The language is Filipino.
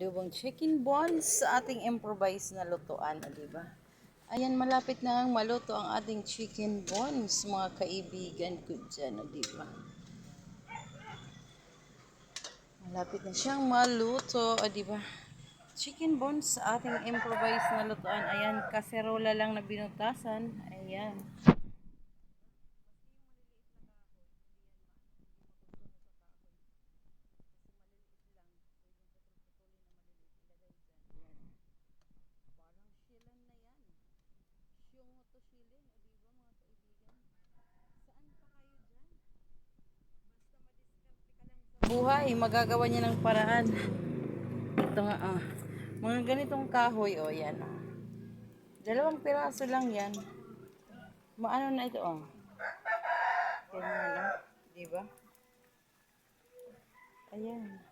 Adobong chicken bones sa ating improvised na lutuan, di ba? Ayan, malapit na ang maluto ang ating chicken bones, mga kaibigan ko dyan, di ba? Malapit na siyang maluto, di ba? Chicken bones sa ating improvised na lutuan. Ayan, kaserola lang na binutasan. Ayan. Buhay, magagawa niya ng paraan. Ito nga, mga ganitong kahoy, yan, Dalawang piraso lang yan. Maano na ito, Ganyan, di ba? Ayan.